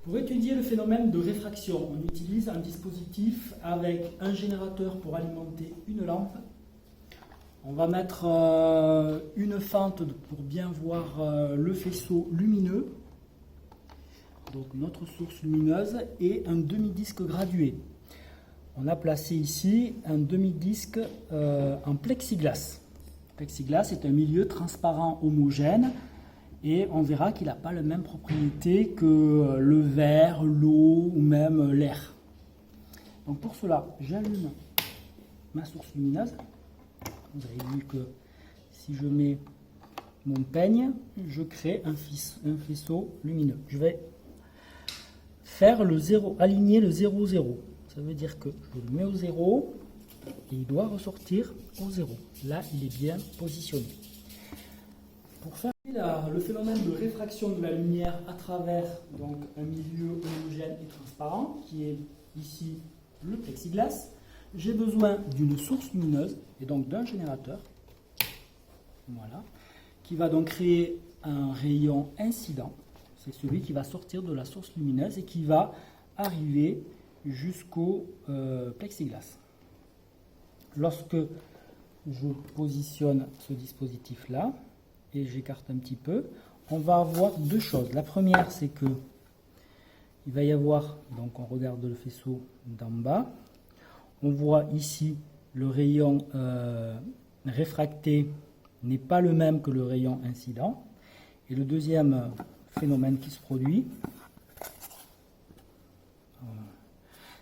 Pour étudier le phénomène de réfraction, on utilise un dispositif avec un générateur pour alimenter une lampe. On va mettre une fente pour bien voir le faisceau lumineux, donc notre source lumineuse, et un demi-disque gradué. On a placé ici un demi-disque en plexiglas. Le plexiglas est un milieu transparent homogène et on verra qu'il n'a pas les mêmes propriétés que le verre, l'eau ou même l'air. Donc pour cela, j'allume ma source lumineuse. Vous avez vu que si je mets mon peigne, je crée un faisceau lumineux. Je vais faire aligner le 0, 0. Ça veut dire que je le mets au 0 et il doit ressortir au 0. Là, il est bien positionné. Pour faire le phénomène de réfraction de la lumière à travers donc, un milieu homogène et transparent, qui est ici le plexiglas, j'ai besoin d'une source lumineuse et donc d'un générateur, voilà, qui va donc créer un rayon incident. C'est celui qui va sortir de la source lumineuse et qui va arriver jusqu'au plexiglas. Lorsque je positionne ce dispositif-là, et j'écarte un petit peu, on va avoir deux choses. La première, c'est que il va y avoir, donc on regarde le faisceau d'en bas, on voit ici le rayon réfracté n'est pas le même que le rayon incident. Et le deuxième phénomène qui se produit,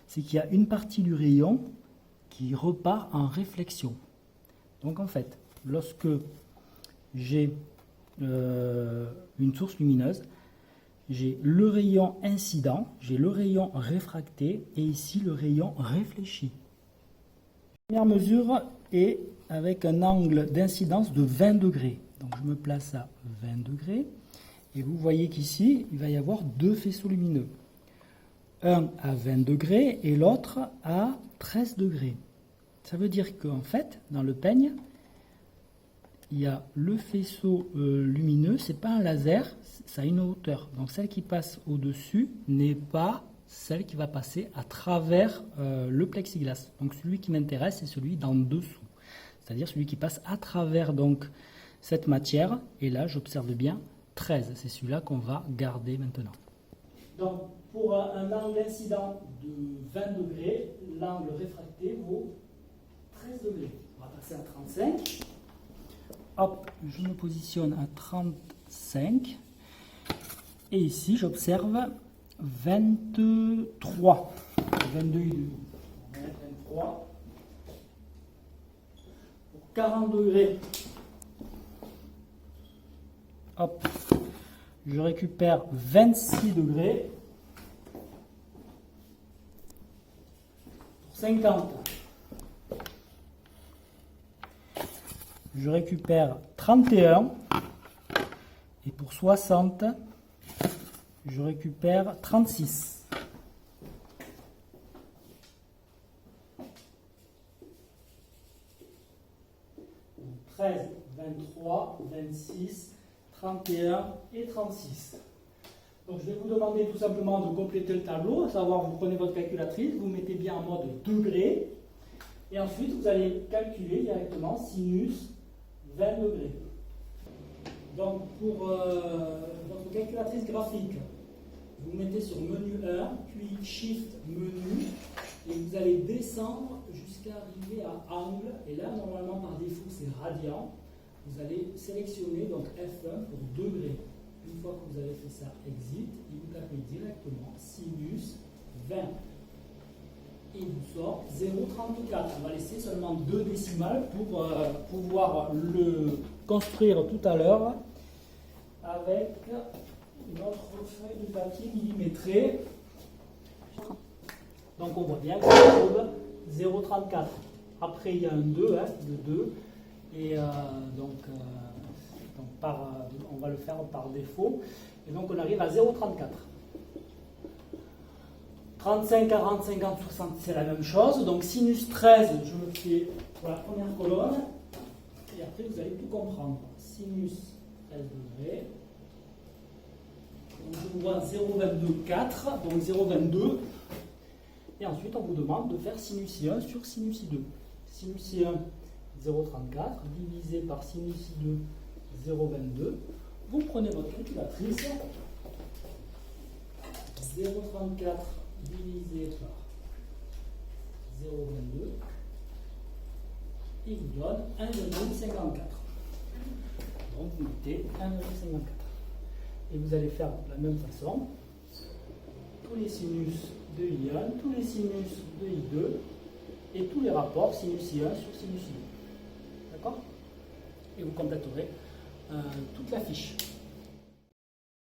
c'est qu'il y a une partie du rayon qui repart en réflexion. Donc en fait, lorsque j'ai une source lumineuse, j'ai le rayon incident, j'ai le rayon réfracté et ici le rayon réfléchi. La première mesure est avec un angle d'incidence de 20 degrés. Donc je me place à 20 degrés et vous voyez qu'ici il va y avoir deux faisceaux lumineux. Un à 20 degrés et l'autre à 13 degrés. Ça veut dire qu'en fait, dans le peigne, il y a le faisceau lumineux, ce n'est pas un laser, ça a une hauteur. Donc celle qui passe au-dessus n'est pas celle qui va passer à travers le plexiglas. Donc celui qui m'intéresse, c'est celui d'en dessous. C'est-à-dire celui qui passe à travers donc, cette matière. Et là, j'observe bien 13. C'est celui-là qu'on va garder maintenant. Donc pour un angle incident de 20 degrés, l'angle réfracté vaut 13 degrés. On va passer à 35. Hop, je me positionne à 35 et ici j'observe 23. 22, 23. Pour 40 degrés, hop, je récupère 26 degrés. Pour 50. Je récupère 31 et pour 60, je récupère 36. Donc 13, 23, 26, 31 et 36. Donc je vais vous demander tout simplement de compléter le tableau, à savoir vous prenez votre calculatrice, vous mettez bien en mode degrés et ensuite vous allez calculer directement sinus 20 degrés. Donc pour votre calculatrice graphique, vous mettez sur menu 1, puis Shift menu, et vous allez descendre jusqu'à arriver à angle, et là normalement par défaut c'est radian. Vous allez sélectionner donc F1 pour degrés. Une fois que vous avez fait ça, exit, et vous tapez directement sinus 20. Et il vous sort 0,34. On va laisser seulement 2 décimales pour pouvoir le construire tout à l'heure avec notre feuille de papier millimétrée. Donc on voit bien qu'on trouve 0,34. Après il y a un 2, hein, le 2. Et on va le faire par défaut. Et donc on arrive à 0,34. 35, 40, 50, 60, c'est la même chose. Donc sinus 13, je le fais pour la première colonne. Et après, vous allez tout comprendre. Sinus 13 degrés. Donc je vous vois 0,22,4, donc 0,22. Et ensuite, on vous demande de faire sinus I1 sur sinus I2. Sinus I1, 0,34, divisé par sinus I2, 0,22. Vous prenez votre calculatrice, 0,34 divisé par 0,22, il vous donne 1,54. Donc vous mettez 1,54. Et vous allez faire de la même façon tous les sinus de I1, tous les sinus de I2 et tous les rapports sinus I1 sur sinus I2. D'accord? Et vous compléterez toute la fiche.